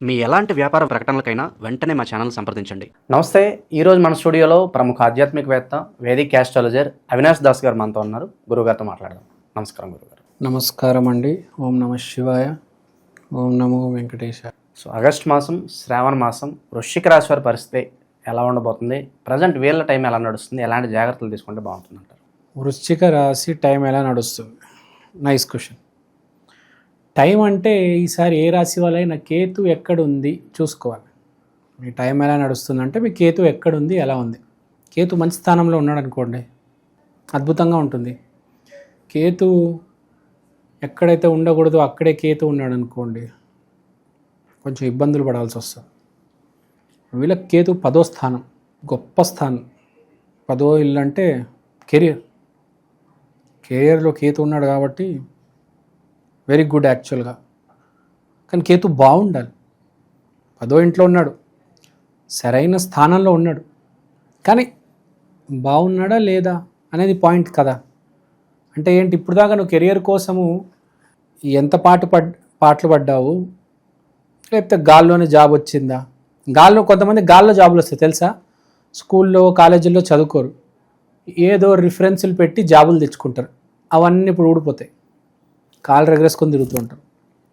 మీ ఎలాంటి వ్యాపార ప్రకటనలకైనా వెంటనే మా ఛానల్ సంప్రదించండి. నమస్తే. ఈరోజు మన స్టూడియోలో ప్రముఖ ఆధ్యాత్మికవేత్త, వేదిక్ ఆస్ట్రాలజర్ అవినాష్ దాస్ గారు మనతో ఉన్నారు. గురుగారితో మాట్లాడదాం. నమస్కారం గురుగారు. నమస్కారం అండి. ఓం నమ శివాయ, ఓం నమో వెంకటేశాయ. సో ఆగస్టు మాసం, శ్రావణ మాసం, వృశ్చిక రాశి వారి పరిస్థితి ఎలా ఉండబోతుంది? ప్రజెంట్ వీళ్ళ టైం ఎలా నడుస్తుంది? ఎలాంటి జాగ్రత్తలు తీసుకుంటే బాగుంటుంది అంటారు? వృశ్చిక రాశి టైం ఎలా నడుస్తుంది? Nice question. టైం అంటే ఈసారి ఏ రాశి వాళ్ళైనా కేతు ఎక్కడుంది చూసుకోవాలి. మీ టైం ఎలా నడుస్తుంది అంటే మీ కేతు ఎక్కడుంది, ఎలా ఉంది. కేతు మంచి స్థానంలో ఉన్నాడు అనుకోండి, అద్భుతంగా ఉంటుంది. కేతు ఎక్కడైతే ఉండకూడదో అక్కడే కేతు ఉన్నాడు అనుకోండి, కొంచెం ఇబ్బందులు పడాల్సి వస్తుంది. వీళ్ళకి కేతు 10వ స్థానం, గొప్ప స్థానం. 10వ ఇల్లు అంటే కెరియర్లో కేతు ఉన్నాడు కాబట్టి వెరీ గుడ్ యాక్చువల్గా. కానీ కేతు బాగుండాలి. 10వ ఇంట్లో ఉన్నాడు, సరైన స్థానంలో ఉన్నాడు, కానీ బాగున్నాడా లేదా అనేది పాయింట్ కదా. అంటే ఏంటి, ఇప్పుడు దాకా నువ్వు కెరియర్ కోసము ఎంత పాటలు పడ్డావు, లేకపోతే గాల్లోనే జాబ్ వచ్చిందా? కొంతమంది గాల్లో జాబులు వస్తాయి తెలుసా. స్కూల్లో కాలేజీల్లో చదువుకోరు, ఏదో రిఫరెన్సులు పెట్టి జాబులు తెచ్చుకుంటారు. అవన్నీ ఇప్పుడు ఊడిపోతాయి, కాళ్ళు రెగరేసుకొని తిరుగుతూ ఉంటారు.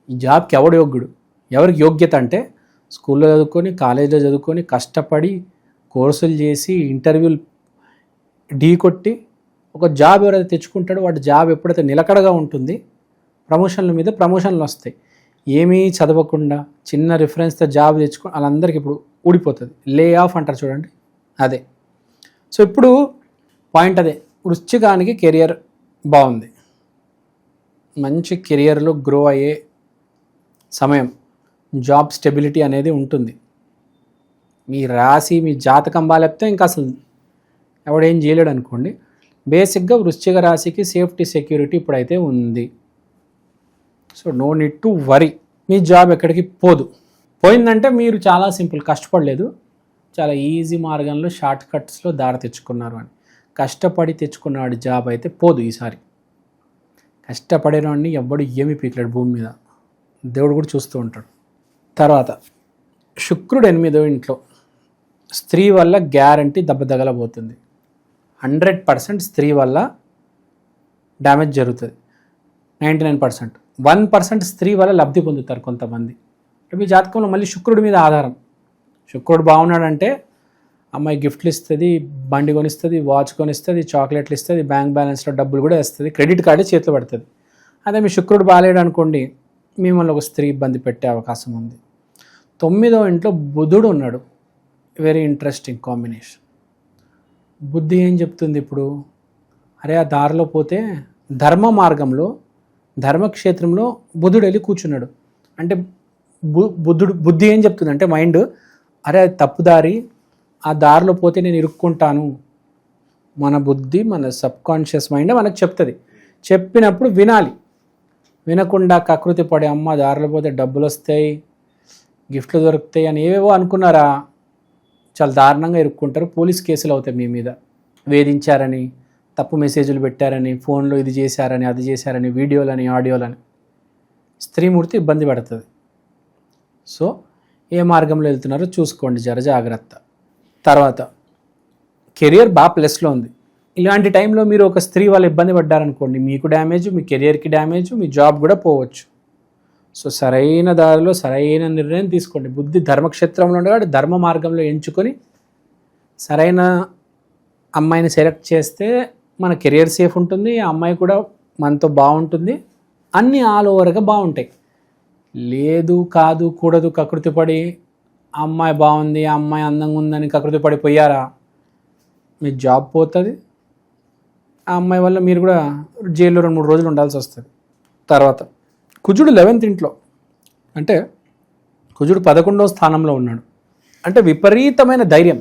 ఈ జాబ్కి ఎవడు యోగ్యుడు? ఎవరికి యోగ్యత అంటే స్కూల్లో చదువుకొని, కాలేజీలో చదువుకొని, కష్టపడి కోర్సులు చేసి, ఇంటర్వ్యూలు ఢీ కొట్టి ఒక జాబ్ ఎవరైతే తెచ్చుకుంటాడో వాడి జాబ్ ఎప్పుడైతే నిలకడగా ఉంటుంది, ప్రమోషన్ల మీద ప్రమోషన్లు వస్తాయి. ఏమీ చదవకుండా చిన్న రిఫరెన్స్తో జాబ్ తెచ్చుకో వాళ్ళందరికీ ఇప్పుడు ఊడిపోతుంది. లే ఆఫ్ అంటారు చూడండి, అదే. సో ఇప్పుడు పాయింట్ అదే. వృశ్చికానికి కెరియర్ బాగుంది, మంచి కెరియర్లో గ్రో అయ్యే సమయం, జాబ్ స్టెబిలిటీ అనేది ఉంటుంది. మీ రాశి, మీ జాతకం బాగాలేకపోతే ఇంకా అసలు ఎవడేం చేయలేడు అనుకోండి. బేసిక్గా వృశ్చిక రాశికి సేఫ్టీ, సెక్యూరిటీ ఇప్పుడైతే ఉంది. So no need to worry. మీ జాబ్ ఎక్కడికి పోయిందంటే మీరు చాలా సింపుల్, కష్టపడలేదు, చాలా ఈజీ మార్గంలో, షార్ట్ కట్స్లో దారి తెచ్చుకున్నారు అని. కష్టపడి తెచ్చుకున్నాడు జాబ్ అయితే పోదు ఈసారి. కష్టపడేవాడిని ఎవ్వడు ఏమీ పీకలేడు భూమి మీద, దేవుడు కూడా చూస్తూ ఉంటాడు. తర్వాత శుక్రుడు 8వ ఇంట్లో, స్త్రీ వల్ల గ్యారంటీ దెబ్బ తగలబోతుంది. 100% స్త్రీ వల్ల డ్యామేజ్ జరుగుతుంది. 99%, 1% స్త్రీ వల్ల లబ్ధి పొందుతారు కొంతమంది. మీ జాతకంలో మళ్ళీ శుక్రుడి మీద ఆధారం. శుక్రుడు బాగున్నాడంటే అమ్మాయి గిఫ్ట్లు ఇస్తుంది, బండి కొనిస్తుంది, వాచ్ కొనిస్తుంది, చాక్లెట్లు ఇస్తుంది, బ్యాంక్ బ్యాలెన్స్లో డబ్బులు కూడా ఇస్తుంది, క్రెడిట్ కార్డే చేతిలో పడుతుంది. అదే మీ శుక్రుడు బాగాలేడు అనుకోండి, మిమ్మల్ని ఒక స్త్రీ ఇబ్బంది పెట్టే అవకాశం ఉంది. 9వ ఇంట్లో బుధుడు ఉన్నాడు, వెరీ ఇంట్రెస్టింగ్ కాంబినేషన్. బుద్ధి ఏం చెప్తుంది ఇప్పుడు? అరే ఆ దారిలో పోతే, ధర్మ మార్గంలో, ధర్మక్షేత్రంలో బుధుడు వెళ్ళి కూర్చున్నాడు అంటే బుద్ధి ఏం చెప్తుంది అంటే మైండ్, అరే అది తప్పుదారి, ఆ దారిలో పోతే నేను ఇరుక్కుంటాను. మన బుద్ధి, మన సబ్కాన్షియస్ మైండ్ మనకు చెప్తుంది. చెప్పినప్పుడు వినాలి. వినకుండా కకృతి పడే, అమ్మ దారిలో పోతే డబ్బులు వస్తాయి, గిఫ్ట్లు దొరుకుతాయి అని ఏవేవో అనుకున్నారా, చాలా దారుణంగా ఇరుక్కుంటారు. పోలీస్ కేసులు అవుతాయి మీ మీద. వేధించారని, తప్పు మెసేజ్లు పెట్టారని, ఫోన్లో ఇది చేశారని, అది చేశారని, వీడియోలని, ఆడియోలని. స్త్రీమూర్తి ఇబ్బంది పడుతుంది. సో ఏ మార్గంలో వెళ్తున్నారో చూసుకోండి, జాగ్రత్త. తర్వాత కెరియర్ బాగా ప్లస్లో ఉంది. ఇలాంటి టైంలో మీరు ఒక స్త్రీ వాళ్ళు ఇబ్బంది పడ్డారనుకోండి, మీకు డ్యామేజ్, మీ కెరియర్కి డ్యామేజ్, మీ జాబ్ కూడా పోవచ్చు. సో సరైన దారిలో సరైన నిర్ణయం తీసుకోండి. బుద్ధి ధర్మక్షేత్రంలో ఉండేవాడు, ధర్మ మార్గంలో ఎంచుకొని సరైన అమ్మాయిని సెలెక్ట్ చేస్తే మన కెరియర్ సేఫ్ ఉంటుంది, ఆ అమ్మాయి కూడా మనతో బాగుంటుంది, అన్నీ ఆల్ ఓవర్గా బాగుంటాయి. లేదు, కాదు, కూడదు, కకృతి పడి ఆ అమ్మాయి బాగుంది, ఆ అమ్మాయి అందంగా ఉందని కకృతి పడిపోయారా, మీ జాబ్ పోతుంది. ఆ అమ్మాయి వల్ల మీరు కూడా జైల్లో 2-3 రోజులు ఉండాల్సి వస్తుంది. తర్వాత కుజుడు 11th ఇంట్లో, అంటే కుజుడు 11వ స్థానంలో ఉన్నాడు. అంటే విపరీతమైన ధైర్యం.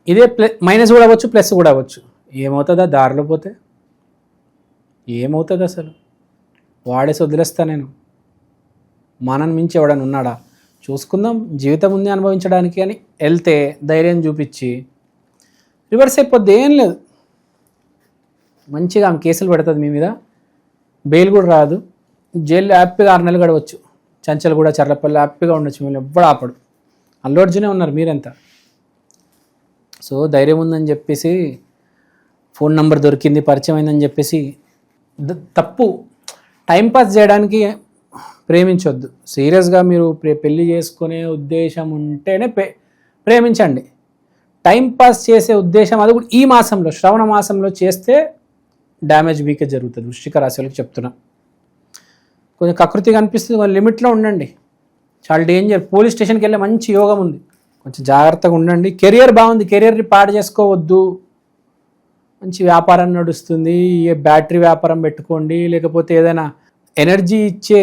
ఇదే మైనస్ కూడా అవ్వచ్చు, ప్లస్ కూడా అవ్వచ్చు. ఏమవుతుందా దారిలో పోతే? ఏమవుతుంది అసలు? వాడేసి వదిలేస్తా నేను, మనని మించి ఎవడని ఉన్నాడా, చూసుకుందాం, జీవితం ఉంది అనుభవించడానికి అని వెళ్తే ధైర్యం చూపించి రివర్స్ అయిపోద్ది. ఏం లేదు, మంచిగా ఆమె కేసులు పెడుతుంది మీ మీద, బెయిల్ కూడా రాదు, జైల్లో హ్యాపీగా 6 నెలలు గడవచ్చు. చంచల్ కూడా చర్లపల్లి హ్యాపీగా ఉండొచ్చు, మిమ్మల్ని ఎవ్వడు ఆపడు. అల్లు అర్జునే ఉన్నారు మీరెంత. సో ధైర్యం ఉందని చెప్పేసి ఫోన్ నెంబర్ దొరికింది పరిచయం అయిందని చెప్పేసి తప్పు. టైంపాస్ చేయడానికి ప్రేమించొద్దు. సీరియస్గా మీరు పెళ్ళి చేసుకునే ఉద్దేశం ఉంటేనే ప్రేమించండి. టైంపాస్ చేసే ఉద్దేశం అది కూడా ఈ మాసంలో, శ్రవణ మాసంలో చేస్తే డ్యామేజ్ మీకే జరుగుతుంది. వృశ్చిక రాశి వాళ్ళకి చెప్తున్నా. కొంచెం కకృతిగా అనిపిస్తుంది, కొంచెం లిమిట్లో ఉండండి. చాలా డేంజర్. పోలీస్ స్టేషన్కి వెళ్ళే మంచి యోగం ఉంది, కొంచెం జాగ్రత్తగా ఉండండి. కెరియర్ బాగుంది, కెరియర్ని పాడు చేసుకోవద్దు. మంచి వ్యాపారం నడుస్తుంది. ఏ బ్యాటరీ వ్యాపారం పెట్టుకోండి, లేకపోతే ఏదైనా ఎనర్జీ ఇచ్చే,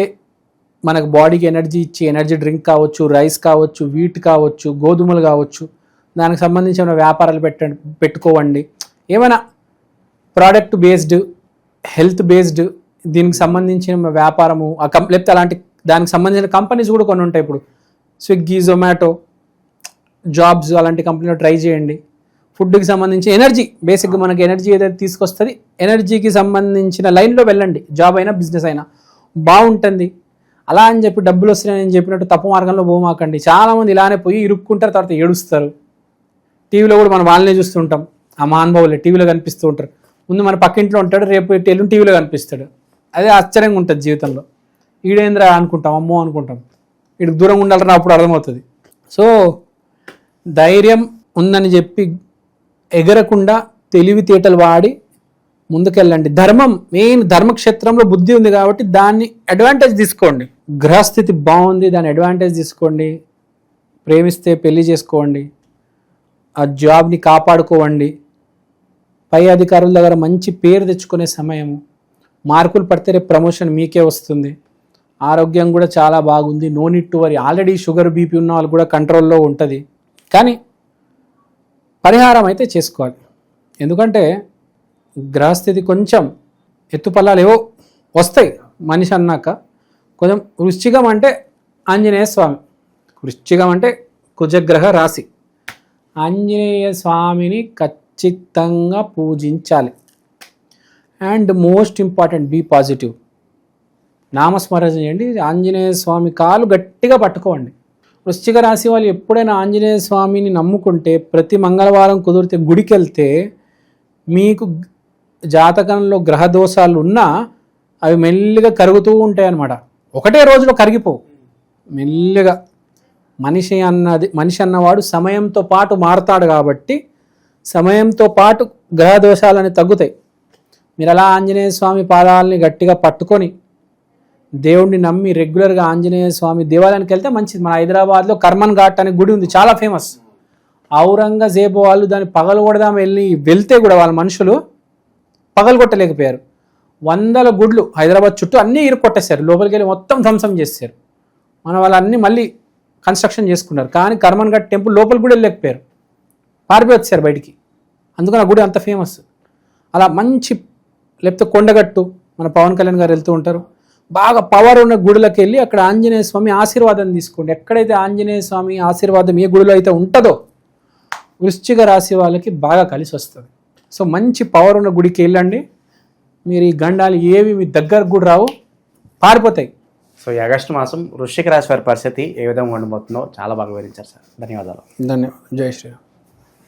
మనకు బాడీకి ఎనర్జీ ఇచ్చే ఎనర్జీ డ్రింక్ కావచ్చు, రైస్ కావచ్చు, వీట్ కావచ్చు, గోధుమలు కావచ్చు, దానికి సంబంధించిన వ్యాపారాలు పెట్టుకోవండి. ఏమైనా ప్రోడక్ట్ బేస్డ్, హెల్త్ బేస్డ్, దీనికి సంబంధించిన వ్యాపారము లేకపోతే అలాంటి దానికి సంబంధించిన కంపెనీస్ కూడా కొన్ని ఉంటాయి. ఇప్పుడు స్విగ్గీ, జొమాటో, జాబ్స్ అలాంటి కంపెనీలో ట్రై చేయండి. ఫుడ్కి సంబంధించి ఎనర్జీ, బేసిక్గా మనకి ఎనర్జీ ఏదైతే తీసుకొస్తుంది, ఎనర్జీకి సంబంధించిన లైన్లో వెళ్ళండి. జాబ్ అయినా బిజినెస్ అయినా బాగుంటుంది. అలా అని చెప్పి డబ్బులు వస్తున్నాయని నేను చెప్పినట్టు తప్పు మార్గంలో పోమాకండి. చాలామంది ఇలానే పోయి ఇరుక్కుంటారు, తర్వాత ఏడుస్తారు. టీవీలో కూడా మనం వాళ్ళనే చూస్తుంటాం. ఆ మహానుభావులే టీవీలో కనిపిస్తూ ఉంటారు. ముందు మన పక్కింట్లో ఉంటాడు, రేపు ఎల్లుండి టీవీలో కనిపిస్తాడు. అదే ఆశ్చర్యంగా ఉంటుంది జీవితంలో. ఈడేంద్రా అనుకుంటాం, అమ్మో అనుకుంటాం. వీడికి దూరంగా ఉండాలని అప్పుడు అర్థమవుతుంది. సో ధైర్యం ఉందని చెప్పి ఎగరకుండా తెలివితేటలు వాడి ముందుకెళ్ళండి. ధర్మం మెయిన్, ధర్మక్షేత్రంలో బుద్ధి ఉంది కాబట్టి దాన్ని అడ్వాంటేజ్ తీసుకోండి. గ్రహస్థితి బాగుంది, దాన్ని అడ్వాంటేజ్ తీసుకోండి. ప్రేమిస్తే పెళ్లి చేసుకోండి, ఆ జాబ్ని కాపాడుకోవండి. పై అధికారుల దగ్గర మంచి పేరు తెచ్చుకునే సమయము. మార్కులు పడితే రేపు ప్రమోషన్ మీకే వస్తుంది. ఆరోగ్యం కూడా చాలా బాగుంది, no need to worry. Already sugar BP ఉన్న వాళ్ళు కూడా కంట్రోల్లో ఉంటుంది. కానీ పరిహారం అయితే చేసుకోవాలి. ఎందుకంటే గ్రహస్థితి కొంచెం ఎత్తుపల్లాలు ఏవో వస్తాయి మనిషి అన్నాక. కొంచెం వృశ్చికం అంటే ఆంజనేయ స్వామి, వృశ్చికం అంటే కుజగ్రహ రాశి. ఆంజనేయ స్వామిని ఖచ్చితంగా పూజించాలి. And most important, be positive. నామస్మరణ చేయండి. ఆంజనేయ స్వామి కాలు గట్టిగా పట్టుకోండి. వృశ్చిక రాశి వాళ్ళు ఎప్పుడైనా ఆంజనేయ స్వామిని నమ్ముకుంటే, ప్రతి మంగళవారం కుదిరితే గుడికి వెళ్తే, మీకు జాతకంలో గ్రహ దోషాలు ఉన్నా అవి మెల్లిగా కరుగుతూ ఉంటాయి అన్నమాట. ఒకటే రోజులో కరిగిపోవు, మెల్లిగా. మనిషి అన్నవాడు సమయంతో పాటు మారుతాడు కాబట్టి సమయంతో పాటు గ్రహ దోషాలని తగ్గుతాయి. మీరు అలా ఆంజనేయ స్వామి పాదాలని గట్టిగా పట్టుకొని దేవుణ్ణి నమ్మి రెగ్యులర్గా ఆంజనేయ స్వామి దేవాలయానికి వెళ్తే మంచిది. మన హైదరాబాద్లో కర్మన్ ఘాట్ అనే గుడి ఉంది, చాలా ఫేమస్. ఔరంగజేబు వాళ్ళు దాన్ని పగలగొడదాం వెళ్తే కూడా వాళ్ళ మనుషులు పగలగొట్టలేకపోయారు. 100 గుడ్లు హైదరాబాద్ చుట్టూ అన్నీ ఇరుక్కొట్టేశారు, లోపలికి వెళ్ళి మొత్తం ధ్వంసం చేశారు. మన వాళ్ళన్నీ మళ్ళీ కన్స్ట్రక్షన్ చేసుకున్నారు. కానీ కర్మన్ ఘాట్ టెంపుల్ లోపలికి కూడా వెళ్ళలేకపోయారు, పారిపోయి వచ్చారు బయటికి. అందుకని ఆ గుడి అంత ఫేమస్. అలా మంచి, లేకపోతే కొండగట్టు, మన పవన్ కళ్యాణ్ గారు వెళ్తూ ఉంటారు, బాగా పవర్ ఉన్న గుడులకు వెళ్ళి అక్కడ ఆంజనేయ స్వామి ఆశీర్వాదం తీసుకోండి. ఎక్కడైతే ఆంజనేయ స్వామి ఆశీర్వాదం ఏ గుడిలో అయితే ఉంటుందో వృశ్చిక రాశి వాళ్ళకి బాగా కలిసి వస్తుంది. సో మంచి పవర్ ఉన్న గుడికి వెళ్ళండి. మీరు ఈ గండాలు ఏవి మీ దగ్గరకు కూడా రావు, పారిపోతాయి. సో ఈ ఆగస్టు మాసం వృశ్చిక రాశి వారి పరిస్థితి ఏ విధంగా ఉండబోతుందో చాలా బాగా వివరించారు సార్. ధన్యవాదాలు. జై శ్రీరామ్.